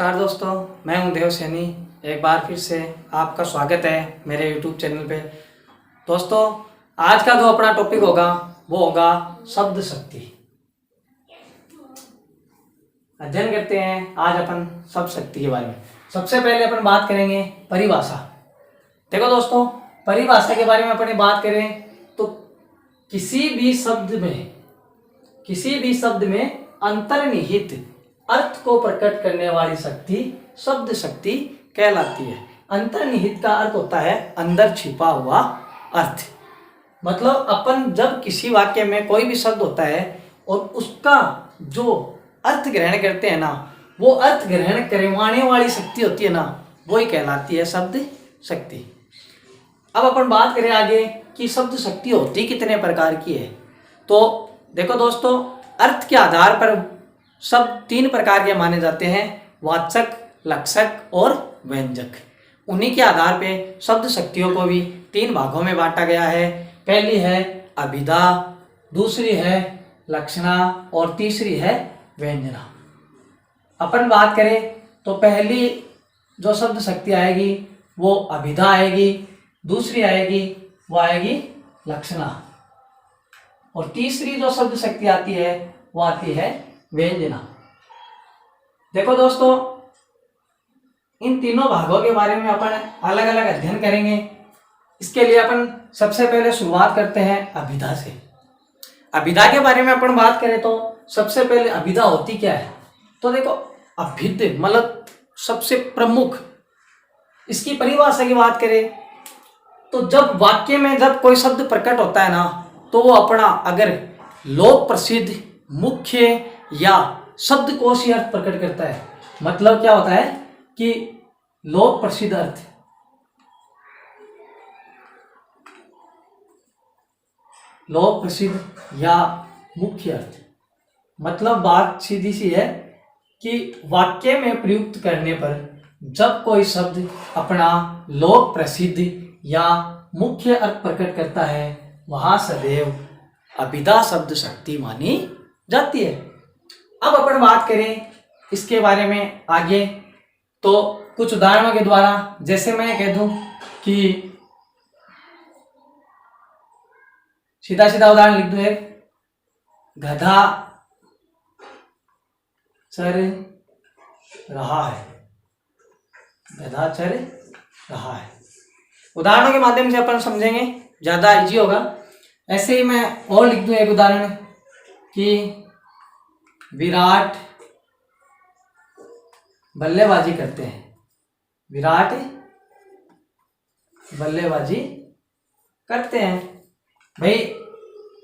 नमस्कार दोस्तों, मैं हूं देव सैनी। एक बार फिर से आपका स्वागत है मेरे YouTube चैनल पे। दोस्तों, आज का जो अपना टॉपिक होगा वो होगा शब्द शक्ति। अध्ययन करते हैं आज अपन शब्द शक्ति के बारे में। सबसे पहले अपन बात करेंगे परिभाषा। देखो दोस्तों, परिभाषा के बारे में अपन बात करें तो किसी भी शब्द में अंतर्निहित अर्थ को प्रकट करने वाली शक्ति शब्द शक्ति कहलाती है। अंतर्निहित का अर्थ होता है अंदर छिपा हुआ अर्थ। मतलब अपन जब किसी वाक्य में कोई भी शब्द होता है और उसका जो अर्थ ग्रहण करते हैं ना, वो अर्थ ग्रहण करवाने वाली शक्ति होती है ना, वो ही कहलाती है शब्द शक्ति। अब अपन बात करें आगे कि शब्द शक्ति होती कितने प्रकार की है। तो देखो दोस्तों, अर्थ के आधार पर शब्द तीन प्रकार के माने जाते हैं: वाचक, लक्षक और व्यंजक। उन्हीं के आधार पे शब्द शक्तियों को भी तीन भागों में बांटा गया है। पहली है अभिधा, दूसरी है लक्षणा और तीसरी है व्यंजना। अपन बात करें तो पहली जो शब्द शक्ति आएगी वो अभिधा आएगी, दूसरी आएगी वो आएगी लक्षणा, और तीसरी जो शब्द शक्ति आती है वो आती है व्यंजना। देखो दोस्तों, इन तीनों भागों के बारे में अपन अलग अलग अध्ययन करेंगे। इसके लिए अपन सबसे पहले शुरुआत करते हैं अभिधा से। अभिधा के बारे में अपन बात करें तो सबसे पहले अभिधा होती क्या है। तो देखो, अभिध मतलब सबसे प्रमुख। इसकी परिभाषा की बात करें तो जब वाक्य में जब कोई शब्द प्रकट होता है ना, तो वो अपना अगर लोक प्रसिद्ध, मुख्य या शब्दकोशी अर्थ प्रकट करता है। मतलब क्या होता है कि लोक प्रसिद्ध अर्थ, लोक प्रसिद्ध या मुख्य अर्थ। मतलब बात सीधी सी है कि वाक्य में प्रयुक्त करने पर जब कोई शब्द अपना लोक प्रसिद्ध या मुख्य अर्थ प्रकट करता है, वहां सदैव अभिधा शब्द शक्ति मानी जाती है। अब अपन बात करें इसके बारे में आगे तो कुछ उदाहरणों के द्वारा, जैसे मैं कह दूं कि सीधा सीधा उदाहरण लिख दूं, एक गधा चर रहा है। गधा चर रहा है। उदाहरणों के माध्यम से अपन समझेंगे, ज्यादा इजी होगा। ऐसे ही मैं और लिख दूं एक उदाहरण कि विराट बल्लेबाजी करते हैं। विराट बल्लेबाजी करते हैं। भाई,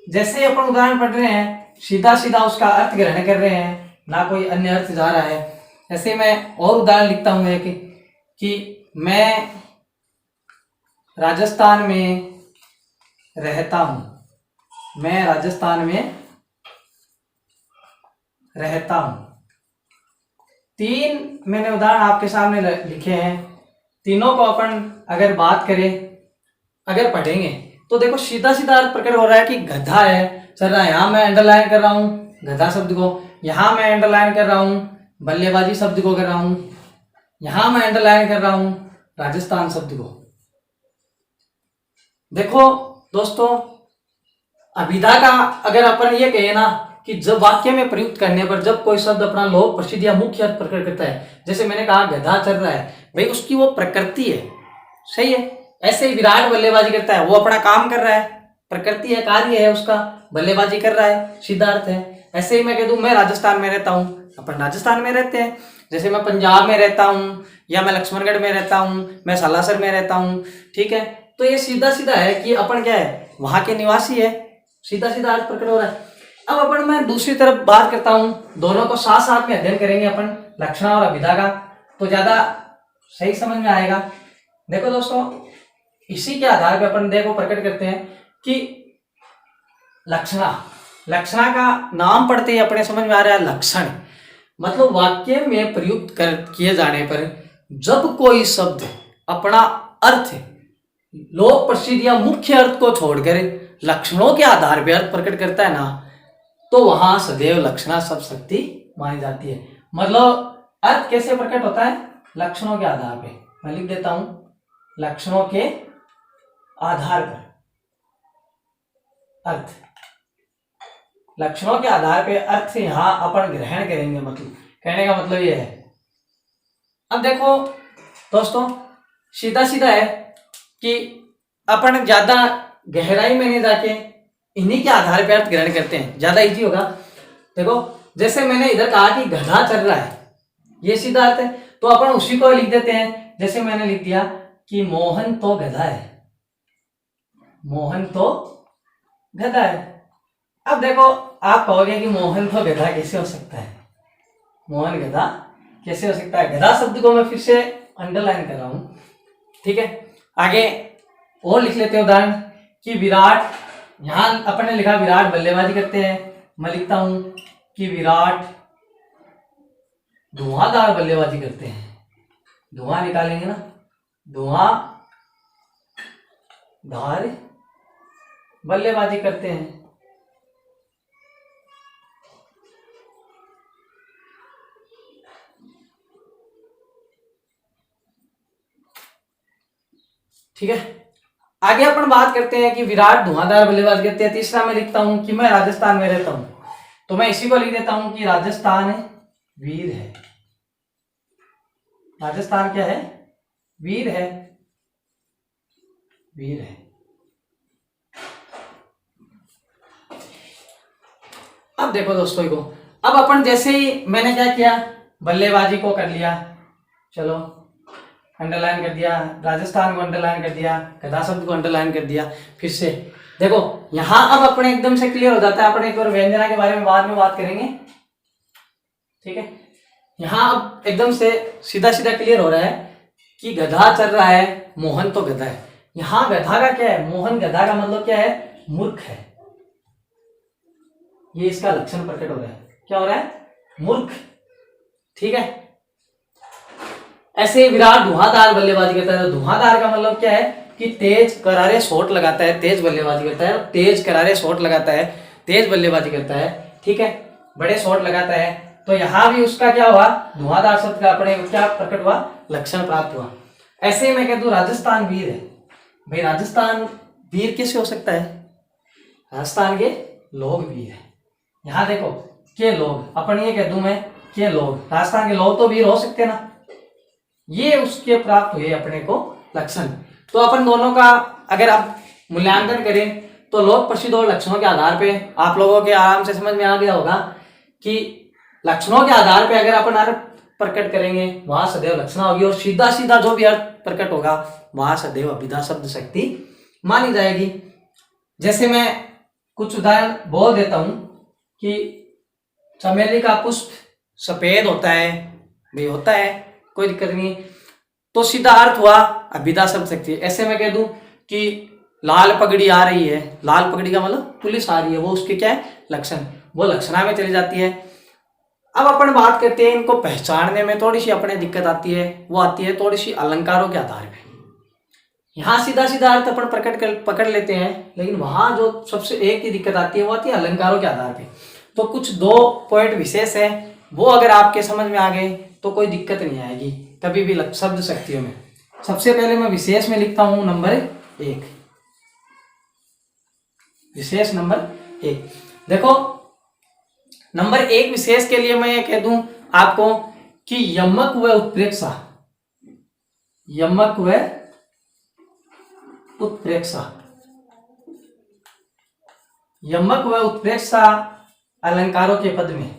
जैसे अपन उदाहरण पढ़ रहे हैं, सीधा सीधा उसका अर्थ ग्रहण कर रहे हैं, ना कोई अन्य अर्थ जा रहा है। ऐसे मैं और उदाहरण लिखता हूं एक कि मैं राजस्थान में रहता हूं। मैं राजस्थान में रहता हूं। तीन मैंने उदाहरण आपके सामने लिखे हैं। तीनों को अपन अगर बात करें, अगर पढ़ेंगे तो देखो सीधा सीधा अर्थ प्रकट हो रहा है कि गधा है, चल रहा है। यहां मैं अंडरलाइन कर रहा हूं गधा शब्द को, यहां मैं अंडरलाइन कर रहा हूं बल्लेबाजी शब्द को कर रहा हूं, यहां मैं अंडरलाइन कर रहा हूं राजस्थान शब्द को। देखो दोस्तों, अभिधा का अगर अपन ये कहे ना कि जब वाक्य में प्रयुक्त करने पर जब कोई शब्द अपना लोक प्रसिद्ध या मुख्य अर्थ प्रकट करता है, जैसे मैंने कहा गधा चल रहा है, भाई उसकी वो प्रकृति है, सही है। ऐसे ही विराट बल्लेबाजी करता है, वो अपना काम कर रहा है, प्रकृति है, कार्य है उसका, बल्लेबाजी कर रहा है, सीधा अर्थ है। ऐसे ही मैं कह दूं मैं राजस्थान में रहता हूँ, अपन राजस्थान में रहते हैं। जैसे मैं पंजाब में रहता हूँ, या मैं लक्ष्मणगढ़ में रहता हूँ, मैं सालासर में रहता हूँ, ठीक है। तो ये सीधा सीधा है कि अपन क्या है, वहां के निवासी है, सीधा सीधा अर्थ प्रकट हो रहा है। अब अपन मैं दूसरी तरफ बात करता हूं, दोनों को साथ साथ में अध्ययन करेंगे अपन, लक्षणा और अभिधा का, तो ज्यादा सही समझ में आएगा। देखो दोस्तों, इसी के आधार पर अपन देखो प्रकट करते हैं कि लक्षणा का नाम पढ़ते ही अपने समझ में आ रहा है लक्षण। मतलब वाक्य में प्रयुक्त किए जाने पर जब कोई शब्द अपना अर्थ लोक प्रसिद्ध या मुख्य अर्थ को छोड़कर लक्षणों के आधार पर अर्थ प्रकट करता है ना, तो वहां सदैव लक्षणा शब्द शक्ति मानी जाती है। मतलब अर्थ कैसे प्रकट होता है? लक्षणों के आधार पे। मैं लिख देता हूं, लक्षणों के आधार पर अर्थ। लक्षणों के आधार पे अर्थ से यहां अपन ग्रहण करेंगे, मतलब कहने का मतलब यह है। अब देखो दोस्तों, सीधा सीधा है कि अपन ज्यादा गहराई में नहीं जाके इन्हीं के आधार पे अर्थ ग्रहण करते हैं, ज्यादा इजी होगा। देखो जैसे मैंने इधर कहा कि गधा चल रहा है, ये सीधा अर्थ है, तो अपन उसी को लिख देते हैं। जैसे मैंने लिख दिया कि मोहन तो गधा है, मोहन तो गधा है। अब देखो आप कहोगे कि मोहन तो गधा कैसे हो सकता है, मोहन गधा कैसे हो सकता है? गधा शब्द को मैं फिर से अंडरलाइन कर रहा हूं, ठीक है। आगे और लिख लेते हैं उदाहरण कि विराट, यहां अपन ने लिखा विराट बल्लेबाजी करते हैं, मैं लिखता हूं कि विराट धुआंधार बल्लेबाजी करते हैं। धुआं निकालेंगे ना, धुआंधार बल्लेबाजी करते हैं। ठीक है, आगे अपन बात करते हैं कि विराट धुआंधार बल्लेबाजी करते हैं। तीसरा मैं लिखता हूं कि मैं राजस्थान में रहता हूं, तो मैं इसी को लिख देता हूं कि राजस्थान वीर है। राजस्थान क्या है? वीर है, वीर है। अब देखो दोस्तों को, अब अपन जैसे ही मैंने क्या किया, बल्लेबाजी को कर लिया, चलो अंडरलाइन कर दिया, राजस्थान को अंडरलाइन कर दिया, गधा शब्द को अंडरलाइन कर दिया। फिर से देखो यहां अब अपने एकदम से क्लियर हो जाता है। अपन एक बार व्यंजना के बारे में बाद में बात करेंगे, ठीक है। यहां अब एकदम से सीधा सीधा क्लियर हो रहा है कि गधा चल रहा है, मोहन तो गधा है। यहां गधा का क्या है? मोहन गधा का मतलब क्या है? मूर्ख है। ये इसका लक्षण प्रकट हो रहा है। क्या हो रहा है? मूर्ख, ठीक है। ऐसे विराट धुआंधार बल्लेबाजी करता है, तो धुआंधार का मतलब क्या है कि तेज करारे शॉट लगाता है, तेज बल्लेबाजी करता है, तेज करारे शॉट लगाता है, तेज बल्लेबाजी करता है, ठीक है, बड़े शॉट लगाता है। तो यहां भी उसका क्या हुआ? धुआंधार शब्द का अपने क्या प्रकट हुआ? लक्षण प्राप्त हुआ। ऐसे मैं कह दूं राजस्थान वीर है, भाई राजस्थान वीर कैसे हो सकता है? राजस्थान के लोग वीर है। यहां देखो के लोग, अपन ये कह दूं मैं के लोग, राजस्थान के लोग तो वीर हो सकते हैं ना, ये उसके प्राप्त हुए अपने को लक्षण। तो अपन दोनों का अगर आप मूल्यांकन करें तो लोक प्रसिद्ध और लक्षणों के आधार पे आप लोगों के आराम से समझ में आ गया होगा कि लक्षणों के आधार पे अगर अपन अर्थ प्रकट करेंगे वहां सदैव लक्षणा होगी, और सीधा सीधा जो भी अर्थ प्रकट होगा वहां सदैव अभिधा शब्द शक्ति मानी जाएगी। जैसे मैं कुछ उदाहरण बोल देता हूं कि चमेली का पुष्प सफेद होता है, भी होता है, कोई दिक्कत नहीं, तो सीधा अर्थ हुआ अभिधा शब्द शक्ति। ऐसे मैं कह दूं कि लाल पगड़ी आ रही है, लाल पगड़ी का मतलब पुलिस आ रही है, वो उसके क्या है? लक्षण, वो लक्षणा में चली जाती है। अब अपन बात करते हैं इनको पहचानने में थोड़ी सी अपने दिक्कत आती है, वो आती है थोड़ी सी अलंकारों के आधार पे। यहाँ सीधा सीधा अर्थ अपन पकड़ लेते हैं, लेकिन वहां जो सबसे एक ही दिक्कत आती है वो आती है अलंकारों के आधार पे। तो कुछ 2 पॉइंट विशेष है, वो अगर आपके समझ में आ गए तो कोई दिक्कत नहीं आएगी कभी भी शब्द शक्तियों में। सबसे पहले मैं विशेष में लिखता हूं नंबर 1, विशेष नंबर 1। देखो नंबर 1 विशेष के लिए मैं ये कह दूं आपको कि यमक व उत्प्रेक्षा, यमक व उत्प्रेक्षा, यमक व उत्प्रेक्षा अलंकारों के पद में,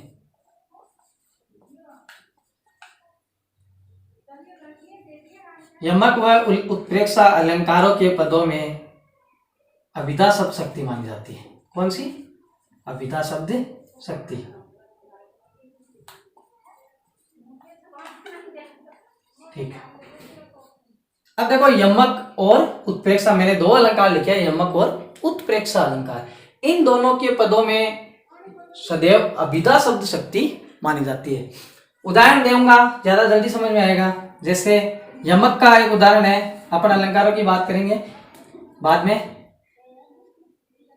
यमक व उत्प्रेक्षा अलंकारों के पदों में अभिधा शब्द शक्ति मानी जाती है। कौन सी? अभिधा शब्द शक्ति। ठीक है, अब देखो यमक और उत्प्रेक्षा, मैंने 2 अलंकार लिखे हैं, यमक और उत्प्रेक्षा अलंकार। इन दोनों के पदों में सदैव अभिधा शब्द शक्ति मानी जाती है। उदाहरण दूंगा, ज्यादा जल्दी समझ में आएगा। जैसे यमक का एक उदाहरण है, अपन अलंकारों की बात करेंगे बाद में।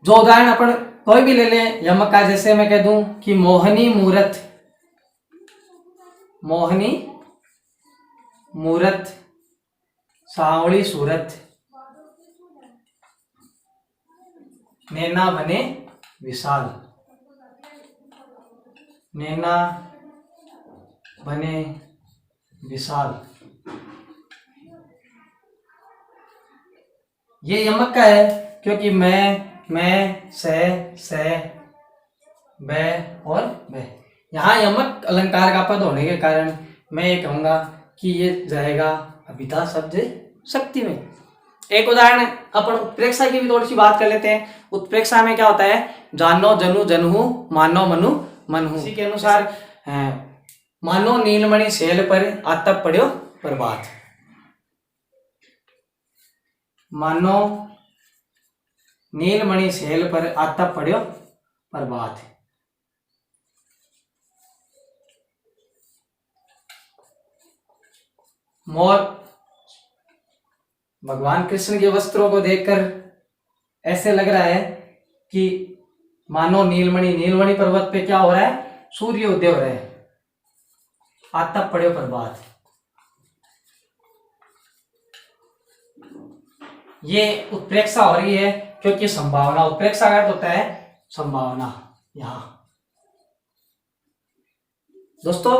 जो उदाहरण अपन कोई भी ले लें यमक का, जैसे मैं कह दूं कि मोहनी मूरत, मोहनी मूरत, सांवली सूरत, नैना बने विशाल, नैना बने विशाल। ये यमक का है क्योंकि मैं, से, बै और बै। यहाँ यमक अलंकार का पद होने के कारण मैं ये कहूंगा कि ये जाएगा अभिधा शब्द शक्ति में। एक उदाहरण अपन उत्प्रेक्षा की भी थोड़ी सी बात कर लेते हैं। उत्प्रेक्षा में क्या होता है, जानो जनु जनहु, मानो मनु मनहु। इसी के अनुसार मानो नीलमणि शैल पर आतप पड़ो प्रभात, मानो नीलमणि शैल पर आतप पड़ो प्रभात। मोर भगवान कृष्ण के वस्त्रों को देखकर ऐसे लग रहा है कि मानो नीलमणि पर्वत पे क्या हो रहा है, सूर्य उदय हो रहा है, आतप पड़े प्रभात। ये उत्प्रेक्षा हो रही है क्योंकि संभावना, उत्प्रेक्षा का अर्थ होता है संभावना। यहां दोस्तों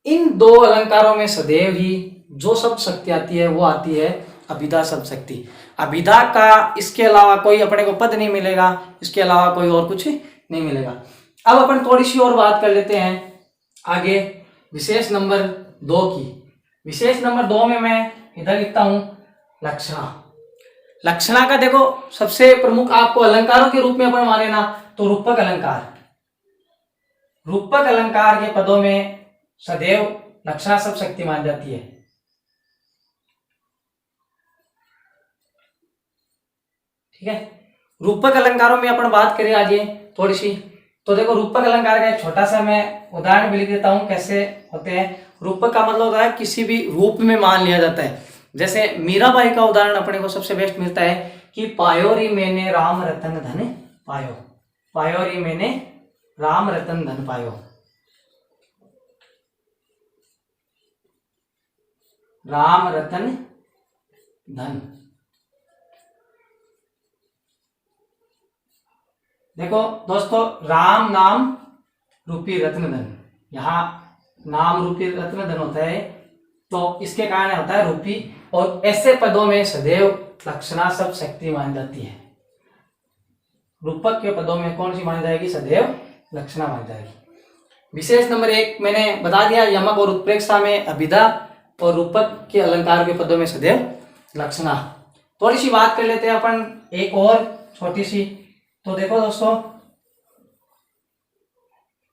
इन दो अलंकारों में सदैव ही जो शब्द शक्ति आती है वो आती है अभिधा शब्द शक्ति। अभिधा का इसके अलावा कोई अपने को पद नहीं मिलेगा, इसके अलावा कोई और कुछ नहीं मिलेगा। अब अपन थोड़ी सी और बात कर लेते हैं आगे विशेष नंबर 2 की। विशेष नंबर 2 में मैं इधर लिखता हूं लक्षणा। लक्षणा का देखो सबसे प्रमुख आपको अलंकारों के रूप में अपन माने ना तो रूपक अलंकार। रूपक अलंकार के पदों में सदैव लक्षणा शब्द शक्ति मानी जाती है। ठीक है, रूपक अलंकारों में अपन बात करें आज ये थोड़ी सी, तो देखो रूपक अलंकार का एक छोटा सा मैं उदाहरण भी लिख देता हूं कैसे होते हैं। रूपक का मतलब होता है किसी भी रूप में मान लिया जाता है। जैसे मीराबाई का उदाहरण अपने को सबसे बेस्ट मिलता है कि पायो री मैंने राम रतन धन पायो, पायो री मैंने राम रतन धन पायो। राम रतन धन, देखो दोस्तों राम नाम रूपी रत्न धन, यहाँ नाम रूपी रत्न धन होता है तो इसके कारण होता है रूपी। और ऐसे पदों में सदैव लक्षणा शब्द शक्ति मानी जाती है। रूपक के पदों में कौन सी मानी जाएगी, सदैव लक्षणा मानी जाएगी। विशेष नंबर 1 मैंने बता दिया, यमक और उत्प्रेक्षा में अभिधा और रूपक के अलंकार के पदों में सदैव लक्षणा। थोड़ी सी बात कर लेते हैं अपन एक और छोटी सी। तो देखो दोस्तों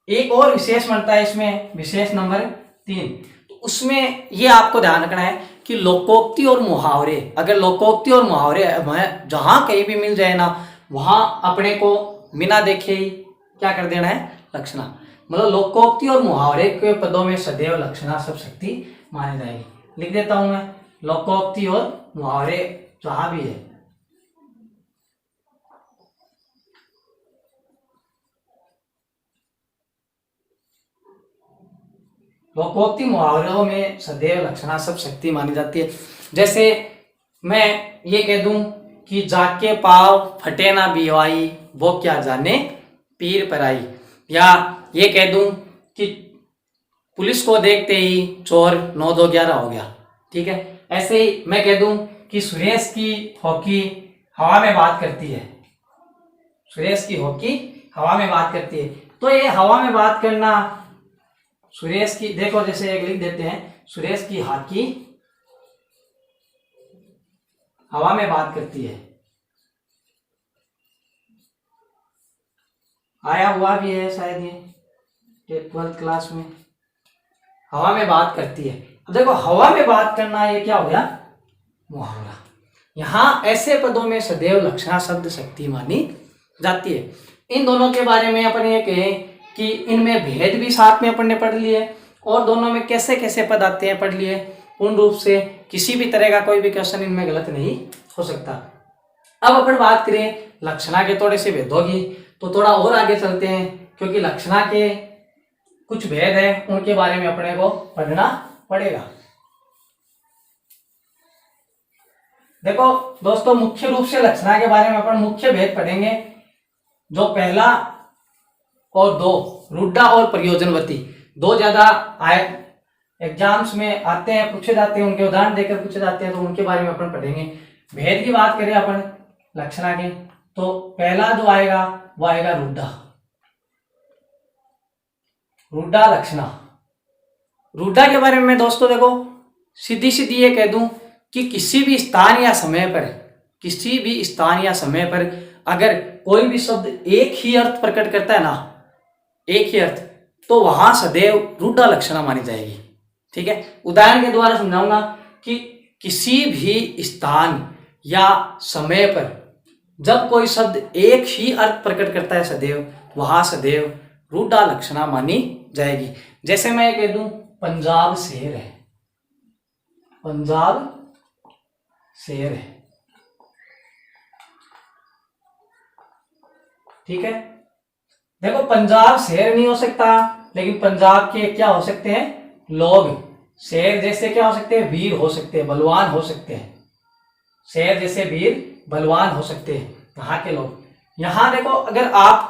एक और विशेष बनता है इसमें, विशेष नंबर 3। तो उसमें ये आपको ध्यान रखना है कि लोकोक्ति और मुहावरे, अगर लोकोक्ति और मुहावरे जहां कहीं भी मिल जाए ना वहां अपने को बिना देखे ही क्या कर देना है, लक्षणा। मतलब लोकोक्ति और मुहावरे के पदों में सदैव लक्षणा शब्द शक्ति मानी जाएगी। लिख देता हूं मैं, लोकोक्ति और मुहावरे जहां भी है लोकोक्ति मुहावरों में सदैव लक्षणा शब्द शक्ति मानी जाती है। जैसे मैं ये कह दूं कि जाके पाव फटे ना बीवाई, वो क्या जाने पीर पराई। या ये कह दूं कि पुलिस को देखते ही चोर 9-2-11 हो गया। ठीक है, ऐसे ही मैं कह दूं कि सुरेश की हॉकी हवा में बात करती है, सुरेश की हॉकी हवा में बात करती है। तो ये हवा में बात करना, सुरेश की, देखो जैसे एक लिख देते हैं, सुरेश की हॉकी हवा में बात करती है। आया हुआ भी है शायद ये 12th क्लास में, हवा में बात करती है। अब देखो हवा में बात करना ये क्या हो गया, मुहावरा। यहां ऐसे पदों में सदैव लक्षणा शब्द शक्ति मानी जाती है। इन दोनों के बारे में अपन ये कहें कि इनमें भेद भी साथ में अपन ने पढ़ लिए और दोनों में कैसे कैसे पद आते हैं पढ़ लिए। पूर्ण रूप से किसी भी तरह का कोई भी क्वेश्चन इनमें गलत नहीं हो सकता। अब अपन बात करें लक्षणा के थोड़े से भेदों की, तो थोड़ा और आगे चलते हैं क्योंकि लक्षणा के कुछ भेद है उनके बारे में अपने को पढ़ना पड़ेगा। देखो दोस्तों, मुख्य रूप से लक्षणा के बारे में अपन मुख्य भेद पढ़ेंगे। जो पहला और दो, रुड्डा और प्रयोजनवती, दो ज्यादा एग्जाम्स में आते हैं, पूछे जाते हैं, उनके उदाहरण देकर पूछे जाते हैं, तो उनके बारे में अपन पढ़ेंगे। भेद की बात करें अपन लक्षणा के, तो पहला जो आएगा वो आएगा रुड्डा। रुड्डा लक्षणा, रुड्डा के बारे में दोस्तों देखो सीधी सीधी ये कह दूं कि किसी भी स्थान या समय पर अगर कोई भी शब्द एक ही अर्थ प्रकट करता है ना, एक ही अर्थ, तो वहां सदैव रुड्डा लक्षणा मानी जाएगी। ठीक है, उदाहरण के द्वारा समझाऊंगा कि किसी भी स्थान या समय पर जब कोई शब्द एक ही अर्थ प्रकट करता है सदैव, वहां सदैव रुड्डा लक्षणा मानी जाएगी। जैसे मैं कह दूं पंजाब शेर है, पंजाब शेर है। ठीक है, देखो पंजाब शेर नहीं हो सकता, लेकिन पंजाब के क्या हो सकते हैं लोग। शेर जैसे क्या हो सकते हैं, वीर हो सकते हैं, बलवान हो सकते हैं। शेर जैसे वीर बलवान हो सकते हैं यहाँ के लोग। यहाँ देखो, अगर आप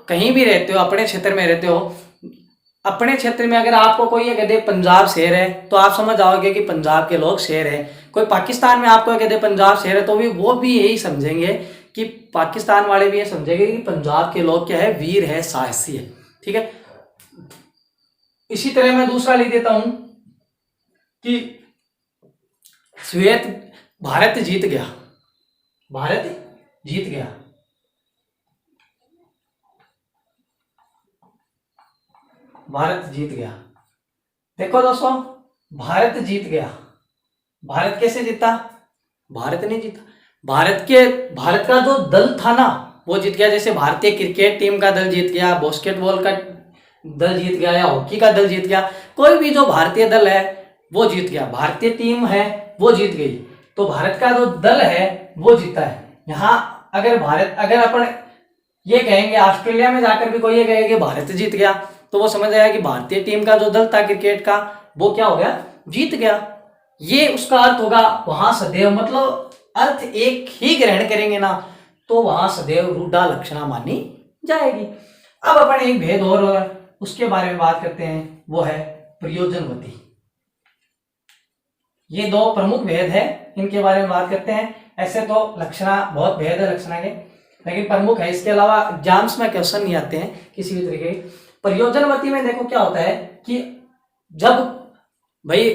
कहीं भी रहते हो, अपने क्षेत्र में रहते हो, अपने क्षेत्र में अगर आपको कोई ये कह दे पंजाब शेर है, तो आप समझ जाओगे कि पंजाब के लोग शेर है। कोई पाकिस्तान में आपको कह दे पंजाब शेर है, तो भी वो भी यही समझेंगे कि पाकिस्तान वाले भी ये समझेंगे कि पंजाब के लोग क्या है, वीर है, साहसी है। ठीक है, इसी तरह मैं दूसरा लिख देता हूं कि श्वेत भारत जीत गया, भारत जीत गया। भारत जीत गया। देखो दोस्तों, भारत जीत गया, भारत कैसे जीता, भारत नहीं जीता, भारत का जो दल था ना वो जीत गया। जैसे भारतीय क्रिकेट टीम का दल जीत गया, बास्केटबॉल का दल जीत गया, या हॉकी का दल जीत गया, कोई भी जो भारतीय दल है वो जीत गया, भारतीय टीम है वो जीत गई, तो भारत का जो दल है वो जीता है। यहाँ अगर अपन ये कहेंगे, ऑस्ट्रेलिया में जाकर भी कोई ये कहेगा कि भारत जीत गया, तो वो समझ आया कि भारतीय टीम का जो दल था क्रिकेट का वो क्या हो गया, जीत गया। ये उसका अर्थ होगा वहां सदैव, मतलब अर्थ एक ही ग्रहण करेंगे ना, तो वहां सदैव रुड्डा लक्षणा मानी जाएगी। अब अपन एक भेद और उसके बारे में बात करते हैं, वो है प्रयोजनवती। ये दो प्रमुख भेद है, इनके बारे में बात करते हैं। ऐसे तो लक्षणा बहुत भेद है लक्षणा के, लेकिन प्रमुख है। इसके अलावा एग्जाम्स में क्वेश्चन नहीं आते हैं किसी भी तरीके के। प्रयोजनवती में देखो क्या होता है कि जब भाई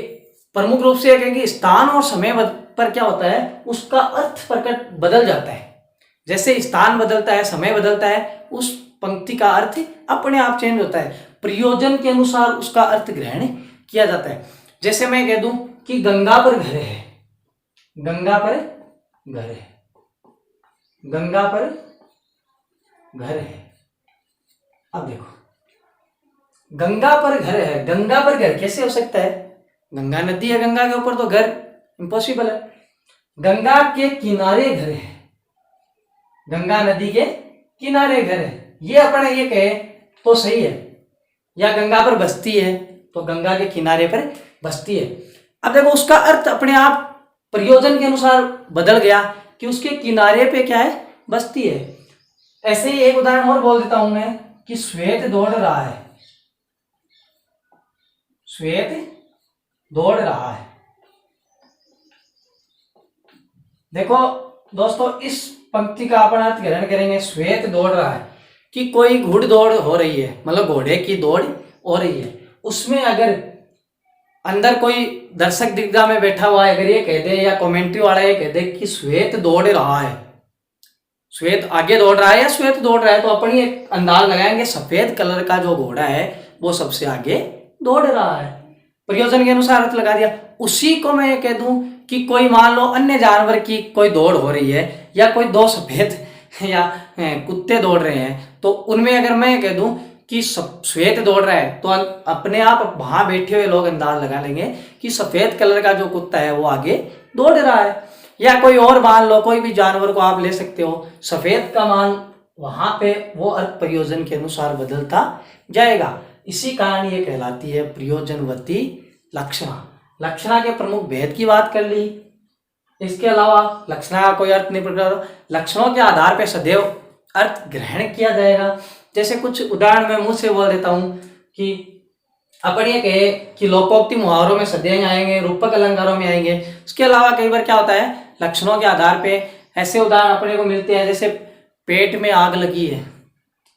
प्रमुख रूप से कहेंगे स्थान और समय पर क्या होता है, उसका अर्थ प्रकट बदल जाता है। जैसे स्थान बदलता है, समय बदलता है, उस पंक्ति का अर्थ अपने आप चेंज होता है, प्रयोजन के अनुसार उसका अर्थ ग्रहण किया जाता है। जैसे मैं कह दूं कि गंगा पर घर है, गंगा पर घर है, गंगा पर घर है। अब देखो, गंगा पर घर है, गंगा पर घर कैसे हो सकता है, गंगा नदी है, गंगा के ऊपर तो घर इम्पॉसिबल है। गंगा के किनारे घर है, गंगा नदी के किनारे घर है, ये अपने ये कहे तो सही है। या गंगा पर बस्ती है, तो गंगा के किनारे पर बस्ती है। अब देखो उसका अर्थ अपने आप प्रयोजन के अनुसार बदल गया कि उसके किनारे पे क्या है, बस्ती है। ऐसे ही एक उदाहरण और बोल देता हूं मैं कि श्वेत दौड़ रहा है, श्वेत दौड़ रहा है। देखो दोस्तों, इस पंक्ति का अपन अर्थ ग्रहण करेंगे, श्वेत दौड़ रहा है कि कोई घुड़ दौड़ हो रही है, मतलब घोड़े की दौड़ हो रही है। उसमें अगर अंदर कोई दर्शक दीर्घा में बैठा हुआ है, अगर ये कह दे, या कमेंट्री वाला ये कह दे कि श्वेत दौड़ रहा है, श्वेत आगे दौड़ रहा है या श्वेत दौड़ रहा है, तो अपन ये अंदाज लगाएंगे सफेद कलर का जो घोड़ा है वो सबसे आगे दौड़ रहा है। प्रयोजन के अनुसार अर्थ लगा दिया। उसी को मैं ये कह दूं कि कोई मान लो अन्य जानवर की कोई दौड़ हो रही है, या कोई दो सफेद या कुत्ते दौड़ रहे हैं, तो उनमें अगर मैं कह दूं कि श्वेत दौड़ रहा है, तो अपने आप वहां बैठे हुए लोग अंदाज लगा लेंगे कि सफेद कलर का जो कुत्ता है वो आगे दौड़ रहा है। या कोई और मान लो, कोई भी जानवर को आप ले सकते हो, सफेद का मान वहां पे वो अर्थ प्रयोजन के अनुसार बदलता जाएगा। इसी कारण ये कहलाती है प्रयोजनवती लक्षणा। लक्षणा के प्रमुख भेद की बात कर ली। इसके अलावा लक्षणा का कोई अर्थ नहीं प्रकट, लक्षणों के आधार पर सदैव अर्थ ग्रहण किया जाएगा। जैसे कुछ उदाहरण मैं मुंह से बोल देता हूं कि अपन ये कहे कि लोकोक्ति मुहावरों में सदैव आएंगे, रूपक अलंकारों में आएंगे। उसके अलावा कई बार क्या होता है, लक्षणों के आधार पे ऐसे उदाहरण अपने को मिलते हैं, जैसे पेट में आग लगी है,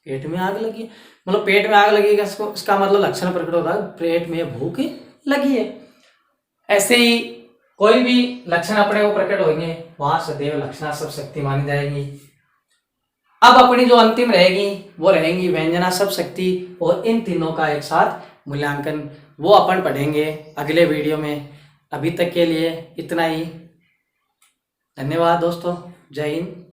पेट में आग लगी है मतलब पेट में आग लगी है, इसका मतलब लक्षण प्रकट होता है पेट में भूख लगी है। ऐसे ही कोई भी लक्षण अपने को प्रकट होंगे वहां सदैव लक्षणा सब शक्ति मानी जाएगी। अब अपनी जो अंतिम रहेगी वो रहेंगी व्यंजना सब शक्ति, और इन तीनों का एक साथ मूल्यांकन वो अपन पढ़ेंगे अगले वीडियो में। अभी तक के लिए इतना ही। धन्यवाद दोस्तों, जय हिंद।